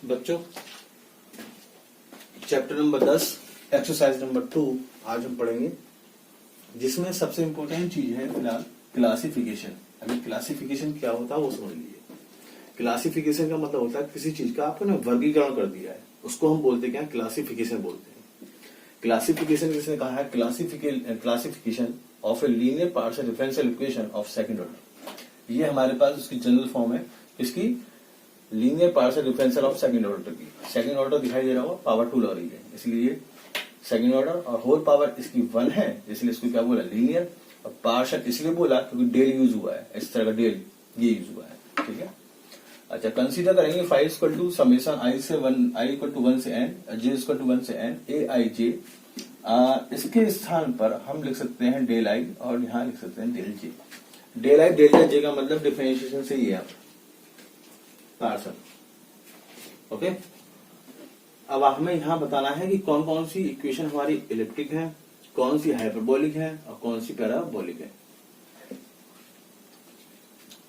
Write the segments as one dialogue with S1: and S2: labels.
S1: बच्चों chapter number 10 exercise number 2 आज हम पढ़ेंगे, जिसमें सबसे इंपॉर्टेंट चीज है फिलहाल क्लासिफिकेशन। अभी क्लासिफिकेशन क्या होता है वो समझ लीजिए। क्लासिफिकेशन का मतलब होता है किसी चीज का आपको ना वर्गीकरण कर दिया है, उसको हम बोलते क्या, क्लासिफिकेशन बोलते हैं। क्लासिफिकेशन किसने कहा है? Classification of a linear partial differential equation of second order. ये हमारे पास उसकी जनरल फॉर्म है, इसकी linear partial differential of second order की। सेकंड ऑर्डर दिखाई दे रहा होगा, पावर 2 लग रही है, इसलिए सेकंड ऑर्डर और होल पावर इसकी 1 है, इसलिए इसको क्या बोला, लीनियर। और पार्शियल इसलिए बोला क्योंकि डेल यूज हुआ है, इस तरह का डेल ये यूज हुआ है, ठीक है। अच्छा, कंसीडर करेंगे फाइव इक्वल टू समेशन आई से 1 आई इक्वल टू 1 से एन, जे इक्वल टू 1 से एन ए आई जे। इसके स्थान पर हम लिख सकते हैं डेल आई और यहाँ लिख सकते हैं del j. Del i delta j का मतलब डिफरेंशिएशन से ये है पार्शियल, ओके। अब हमें यहाँ बताना है कि कौन कौन सी इक्वेशन हमारी इलिप्टिक है, कौन सी हाइपरबोलिक है और कौन सी पैराबोलिक है।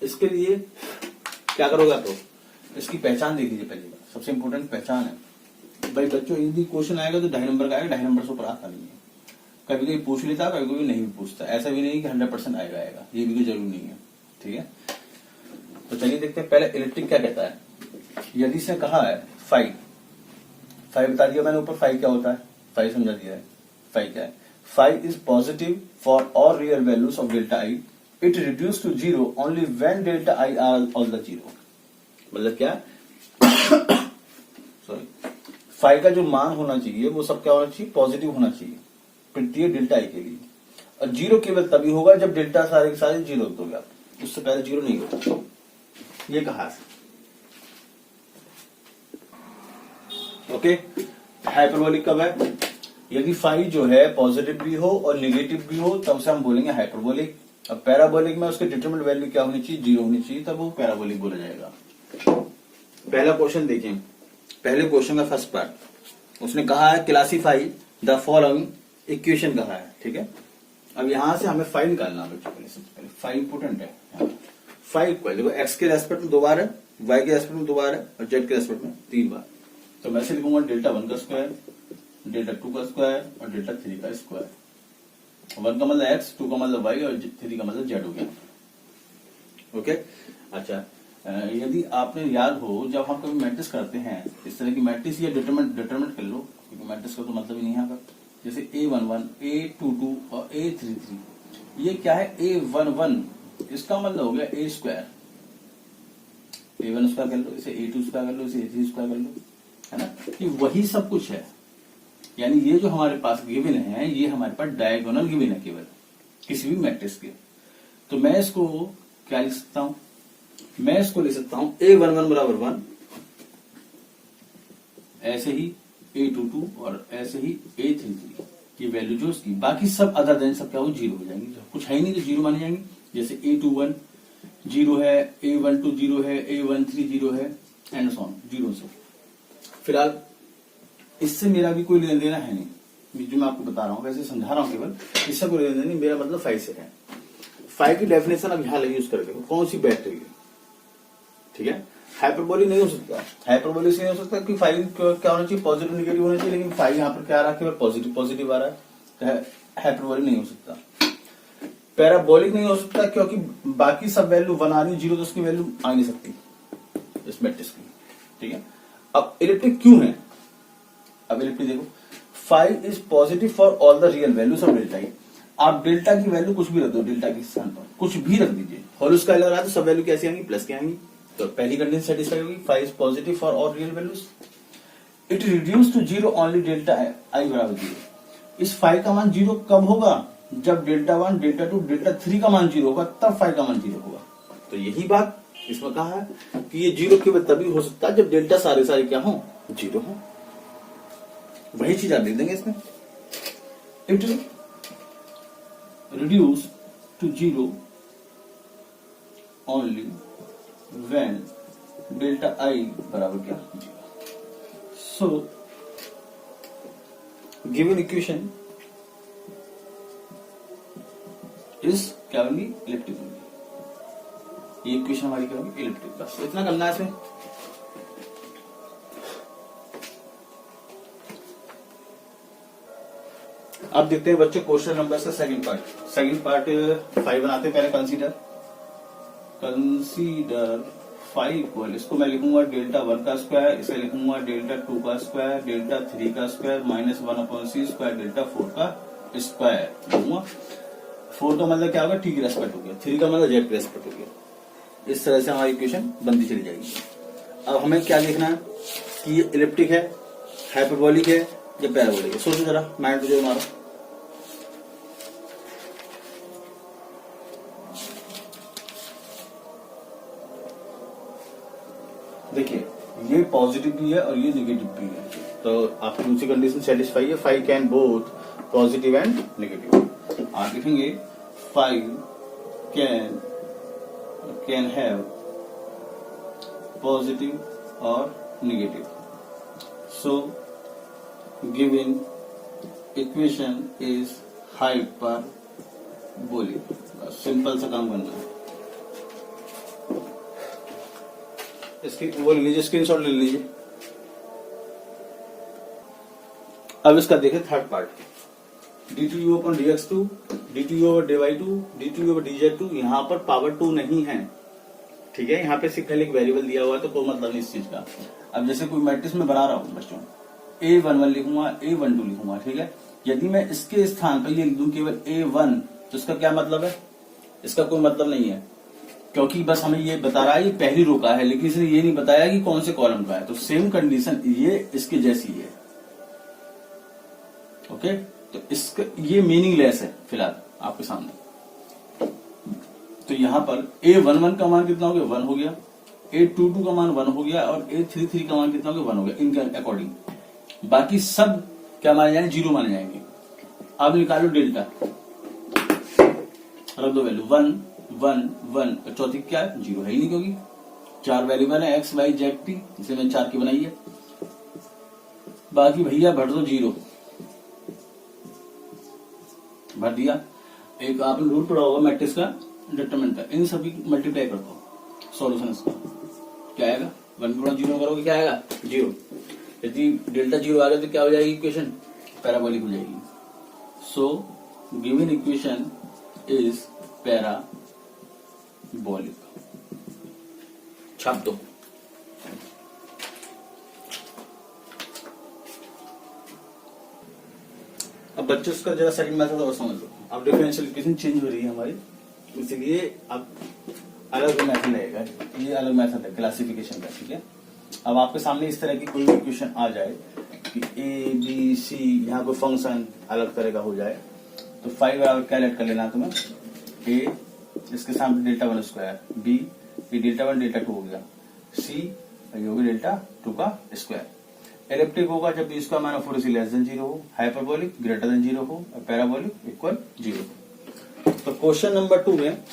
S1: इसके लिए क्या करोगे तो इसकी पहचान देख लीजिए। पहली बात सबसे इंपॉर्टेंट पहचान है भाई बच्चों। यदि क्वेश्चन आएगा तो 2.5 नंबर का आएगा, 2.5 नंबर से ऊपर आता नहीं है। कभी कभी पूछ लेता, कभी कभी नहीं पूछता। ऐसा भी नहीं कि 100% आएगा, ये भी कोई जरूरी नहीं है, ठीक है। तो चलिए देखते हैं पहले इलेक्ट्रिक क्या कहता है। यदि से कहा है 5 बता दिया मैंने ऊपर, 5 क्या होता है, 5 समझा दिया है। 5 क्या है? 5 is positive for all real values of delta i. It reduce to 0 only when delta i are all the 0। मतलब क्या सॉरी 5 का जो मान होना चाहिए वो सब क्या होना चाहिए, पॉजिटिव होना चाहिए प्रत्येक डेल्टा आई के लिए। और 0 केवल तभी होगा जब डेल्टा सारे के सारे 0 दोगे आप, उससे पहले 0 नहीं होगा। ये कहा है, ओके। हाइपरबोलिक कब है? यदि 5 जो है पॉजिटिव भी हो और निगेटिव भी हो तब से हम बोलेंगे हाइपरबोलिक। अब पैराबोलिक में उसके डिटरमिनेंट वैल्यू क्या होनी चाहिए, 0 होनी चाहिए, तब वो पैराबोलिक बोला जाएगा। पहला क्वेश्चन देखें, पहले क्वेश्चन का फर्स्ट पार्ट उसने कहा है क्लासीफाई द फॉलोइंग इक्वेशन कहा है, ठीक है। अब यहां से हमें 5 निकालना है बच्चों। सबसे पहले 5 इंपोर्टेंट है। 5 इक्वल देखो एक्स के रेस्पेक्ट में 2 बार है, वाई के रेस्पेक्ट में 2 बार है और जेड के रेस्पेक्ट में 3 बार। तो मैं से लिखूंगा डेल्टा 1 का स्क्वायर, डेल्टा 2 का स्क्वायर और डेल्टा 3 का स्क्वायर। 1 का मतलब एक्स, 2 का मतलब वाई और 3 का मतलब जेड हो गया, ओके। अच्छा, यदि आपने याद हो जब हम कभी मैट्रिक्स करते हैं इस तरह की मैट्रिक्स या डिटरमिनेंट कर लो, क्योंकि मैट्रिक्स का तो मतलब ही नहीं है यहाँ पर। जैसे A11, A22 और A33, ये क्या है A11, इसका मतलब हो गया A स्क्वायर। A1 स्क्वायर कर लो, इसे A2 स्क्वायर कर लो, इसे A3 स्क्वायर कर लो, है ना। कि वही सब कुछ है, यानी ये जो हमारे पास गिवन है ये हमारे पास डायगोनल गिवन है केवल किसी भी मैट्रिक्स के। तो मैं इसको क्या लिख सकता हूं, मैं इसको लिख सकता हूं A11 बराबर 1, ऐसे ही A22 और ऐसे ही A33 की वैल्यू जो उसकी, बाकी सब अदर देन सब क्या हो 0 हो जाएंगी। कुछ है ही नहीं तो 0 माने जाएंगे। जैसे A21 0 है, A12 0 है, A13 0 है, एंड सो ऑन 0 से। फिलहाल इससे मेरा भी कोई लेना देना है नहीं, जो मैं आपको बता रहा हूं वैसे समझा रहा हूं केवल, इससे कोई लेना देना नहीं। मेरा मतलब 5 से है। 5 की डेफिनेशन अब यहां लगी यूज करके कौन सी बेस्ट है, ठीक है। हाइपरबोलिक नहीं हो सकता, हाइपरबोलिक से नहीं हो सकता कि 5 क्या होना चाहिए, पॉजिटिव निगेटिव होना चाहिए, लेकिन 5 यहाँ पर क्या आ रहा है, केवल पॉजिटिव पॉजिटिव आ रहा है, तो हाइपरबोलिक नहीं हो सकता। पैराबोलिक नहीं हो सकता क्योंकि बाकी सब वैल्यू 1 आ रही है, 0 तो उसकी वैल्यू आ नहीं सकती इस मैट्रिक्स की, ठीक है। अब इलिप्टिक क्यों है? अब इलिप्टिक देखो, 5 is positive for all the real values of delta आई। आप डेल्टा की वैल्यू कुछ भी रख दो, डेल्टा के स्थान पर कुछ भी रख दीजिए, होल स्क्वायर लग रहा है तो सब वैल्यू कैसी आएंगी, प्लस के आएंगी। तो पहली कंडीशन सेटिस्फाई होगी, 5 is positive for all real values. It reduce to 0 only delta आई बराबर 0। इस 5 का मान 0 कब होगा, जब डेल्टा 1, डेल्टा 2, डेल्टा 3 का मान 0 होगा, तब 5 का मान 0 होगा। तो यही बात इसमें कहा है कि ये 0 केवल तभी हो सकता है जब डेल्टा सारे सारे क्या हो, 0 हो। वही चीज आप लिख देंगे इसमें, it reduce to 0 only when delta आई बराबर क्या, 0। सो गिवन इक्वेशन इज क्या होगी, इलिप्टिक होगी। ये इक्वेशन हमारी क्या होगी, इलिप्टिक। बस इतना करना है इसमें। अब देखते हैं बच्चों क्वेश्चन नंबर का सेकंड पार्ट 5 बनाते हैं। पहले कंसीडर 5 इक्वल, इसको मैं लिखूंगा डेल्टा 1 का स्क्वायर, इसे लिखूंगा डेल्टा 2 का स्क्वायर, डेल्टा 3 का square minus 1/c square, delta 4 का स्क्वायर लिखूंगा। 4 का मतलब क्या होगा, टी की रेस्पेक्ट हो गया, 3 का मतलब जेड की रेस्पेक्ट हो गया। इस तरह से हमारी इक्वेशन बनती चली जाएगी। अब हमें क्या देखना है कि ये इलिप्टिक है, हाइपरबोलिक है या पैराबोलिक है। सोचो जरा, माइंड तो जो हमारा देखिए, ये पॉजिटिव भी है और ये नेगेटिव भी है, तो आपकी दूसरी कंडीशन सेटिस्फाई है। 5 can both positive and negative. आप लिखेंगे 5 कैन हैव पॉजिटिव और negative. So given equation is hyperbolic. Simple सा काम करना है। इसकी वो ले लीजिए, स्क्रीनशॉट ले लीजिए। अब इसका देखें third part, dt upon dx2, dt over dy2, dt over dz2। यहाँ पर पावर 2 नहीं है, ठीक है। यहाँ पे सिर्फ एक वेरिएबल दिया हुआ है, तो कोई मतलब नहीं इस चीज का। अब जैसे कोई मैट्रिक्स में बना रहा हूँ बच्चों, a11 लिखूंगा, a12 लिखूंगा, ठीक है। यदि मैं इसके स्थान पर ये लिख दूं केवल a1, तो इसका क्या मतलब है, इसका कोई मतलब नहीं है, क्योंकि बस हमें ये बता रहा है ये पहली रो का है, लेकिन इसने ये नहीं बताया कि कौन से कॉलम का है। तो सेम कंडीशन ये इसके जैसी है, ओके। तो इसका ये मीनिंगलेस है फिलहाल आपके सामने। तो यहां पर a11 का मान कितना हो गया, 1 हो गया, a22 का मान 1 हो गया, और a33 का मान कितना हो गया, 1 हो गया, इनके अकॉर्डिंग। बाकी सब क्या माने जाएंगे, 0 माने जाएंगे। अब निकालो डेल्टा, रख दो वैल्यू 1 1 1, चौथी क्या है, 0 है ही नहीं, क्योंकि 4 वेरिएबल है x y z t, इसे मैंने 4 की बनाई है। बाकी भैया भर दो 0, भर दिया। एक आपने रूल पढ़ा होगा मैट्रिक्स का, डिटरमिनेंट का, इन सभी मल्टीप्लाई कर दो, सॉल्यूशन इसका क्या आएगा, 1 गुणा 0 करोगे क्या आएगा, 0। यदि डेल्टा 0 आ गया तो क्या हो जाएगी इक्वेशन, पैराबोलिक हो जाएगी। So given equation is parabolic. छाप दो। अब बच्चों का जरा सेकंड मेथड और समझ लो। अब डिफरेंशियल इक्वेशन चेंज हो रही है हमारी, इसलिए अब अलग मेथड लगेगा। ये अलग मेथड है क्लासिफिकेशन का, ठीक है। अब आपके सामने इस तरह की कोई भी इक्वेशन आ जाए कि ए बी सी, यहाँ कोई फंक्शन अलग तरह का हो जाए, तो 5 बराबर क्या लेट कर लेना तुम्हें, ए इसके सामने डेल्टा 1 स्क्वायर, बी ये डेल्टा 1 डेल्टा 2 हो गया, सी ये होगी डेल्टा 2 का स्क्वायर। एलिप्टिक होगा जब B square minus 4ac less than 0 हो, हाइपरबोलिक ग्रेटर देन 0 हो, और पैराबोलिक इक्वल 0 हो। तो क्वेश्चन नंबर 2 में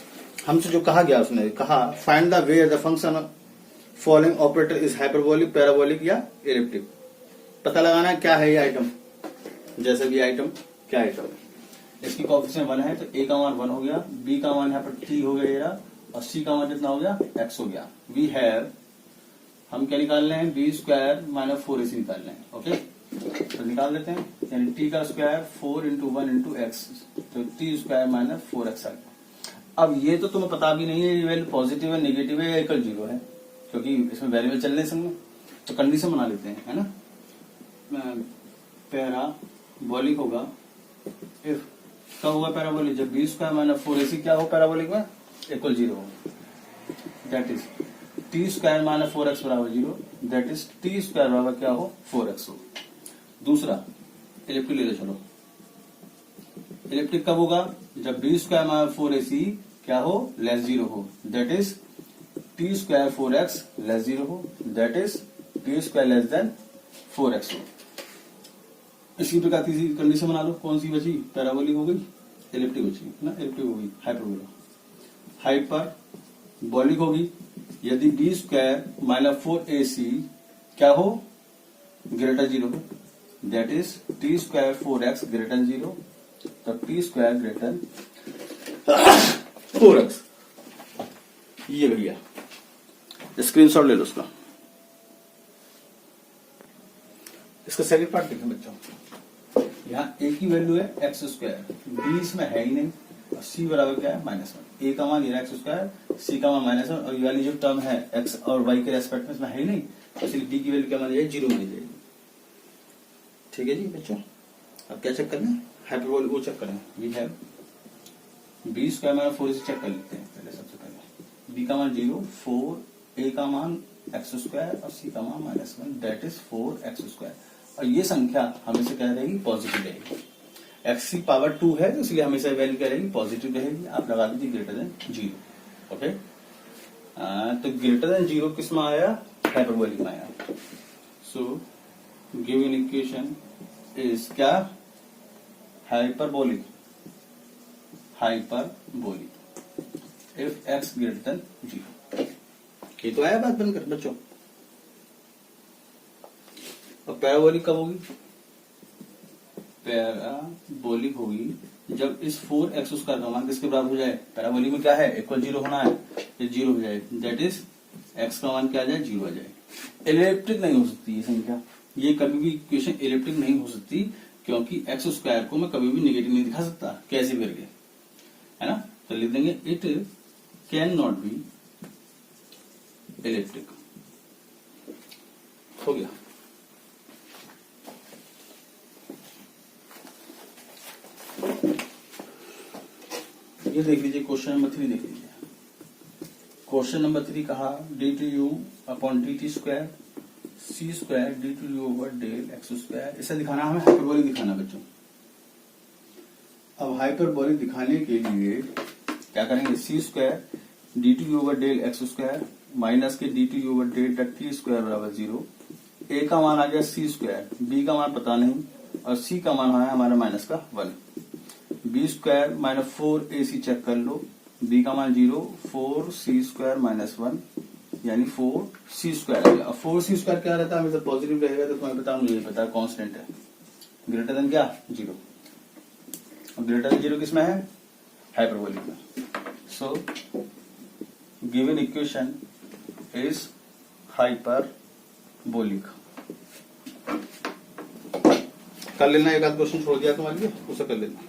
S1: हमसे जो कहा गया, उसने कहा find the where the function following operator is hyperbolic, parabolic या एलिप्टिक। पता लगाना है क्या है ये आइटम, जैसे भी आइटम क्या आइटम है। इसकी कोएफिशिएंट 1 है, तो ए का मान 1 हो गया, बी का मान यहाँ पर 3 हो गया ये, और सी का मान कितना हो गया, x हो गया। वी हैव, हम क्या निकाल रहे हैं, बी स्क्वायर माइनस 4ac निकाल रहे हैं, ओके। तो निकाल देते हैं, यानी टी का स्क्वायर 4 इंटू 1 इंटू एक्स, तो टी स्क्वायर माइनस 4x आ गया। अब ये तो तुम्हें पता भी नहीं है ये वैल्यू पॉजिटिव है, नेगेटिव है या इक्वल 0 है, क्योंकि इसमें वेरिएबल चल रहे हैं। तो कंडीशन बना लेते हैं, है ना। पैराबोलिक होगा इफ, कब होगा पैराबोलिक, जब बी स्क्वायर माइनस 4ac क्या हो पैराबोलिक में, इक्वल 0 हो। That is T square minus 4x बराबर 0, दैट इज टी स्क्वायर बराबर क्या हो, 4x हो। दूसरा इलिप्टिक ले लो, चलो। इलिप्टिक कब होगा, जब बी स्क्वायर माइनस 4ac क्या हो, लेस 0 हो, that is T square 4x less 0 हो, that is T square less than 4x हो। इसी प्रकार तीसरी कंडीशन बना लो, कौन सी बची, पैराबोलिक हो गई, इलिप्टिक बची ना, इलिप्टिक हो गई, हाइपरबोलिक होगी यदि बी स्क्वायर माइनस 4ac क्या हो, ग्रेटर 0 हो, that is T square 4x greater 0, तो टी स्क्वायर ग्रेटर 4x। ये भैया स्क्रीनशॉट ले लो उसका। इसका सेकंड पार्ट देखें बच्चों, यहाँ ए की वैल्यू है एक्स स्क्वायर, बी इसमें है ही नहीं, और सी बराबर क्या है -1। ए का मान ये एक्स स्क्वायर, सी का मान -1, और ये वाली जो टर्म है एक्स और वाई के रेस्पेक्ट में इसमें है ही नहीं, इसलिए डी की वैल्यू क्या मान जाएगी, 0 मिल जाएगी। ठीक है जी बच्चों, अब क्या चेक करना है, हाइपरबोल वो चेक करना है। We have B square minus 4 से चेक कर लेते हैं पहले, सबसे पहले बी का मान 0, 4, ए का मान एक्स स्क्वायर और सी का मान -1, दैट इज 4x स्क्वायर। और ये संख्या हमेशा क्या रहेगी, पॉजिटिव रहेगी। एक्स की पावर 2 है तो इसलिए हमेशा वैल्यू क्या रहेगी, पॉजिटिव रहेगी। आप लगा दीजिए ग्रेटर देन 0। ओके, तो ग्रेटर देन 0 किस में आया, हाइपरबोलिक में आया। सो गिवन इक्वेशन इज क्या, hyperbolic, hyperbolic if x greater than 0। ये तो आया बात बनकर बच्चों। और पैराबोलिक कब होगी, पैराबोलिक होगी जब इस 4x स्क्वायर का मान किसके बराबर हो जाए, पैराबोलिक में क्या है, इक्वल 0 होना है, ये 0 हो जाए, दैट इज x का मान क्या आ जाए, 0 आ जाए। एलिप्टिक नहीं हो सकती ये संख्या, ये कभी भी इक्वेशन एलिप्टिक नहीं हो सकती, क्योंकि एक्स स्क्वायर को मैं कभी भी नेगेटिव नहीं दिखा सकता, कैसे भी करके, है ना। तो लिख देंगे it can not be elliptic. हो गया। ये देख लीजिए क्वेश्चन नंबर 3 देख लीजिए। क्वेश्चन नंबर 3 कहा D two U upon D T square C square D two U over del X square. इसे दिखाना हमें हाइपरबोलिक दिखाना बच्चों। अब हाइपरबोलिक दिखाने के लिए क्या करेंगे, C square D two U over del X square minus K D two U over del T square बराबर 0। ए का मान आ गया सी स्क्वायर, बी का मान पता नहीं, और सी का मान है हमारा -1। B square minus 4ac check कर लो, बी का मान 0, 4c स्क्वायर -1 यानी 4c स्क्वायर आ गया। अब 4c स्क्वायर क्या रहता है, हमेशा पॉजिटिव रहेगा, तो तुम्हें पता, मुझे पता है कांस्टेंट है, ग्रेटर देन क्या, 0। अब ग्रेटर देन 0 किसमें है, हाइपरबोलिक में। So given equation is hyperbolic. कर लेना, एक आध क्वेश्चन छोड़ दिया तुम्हारे लिए, उसे कर लेना।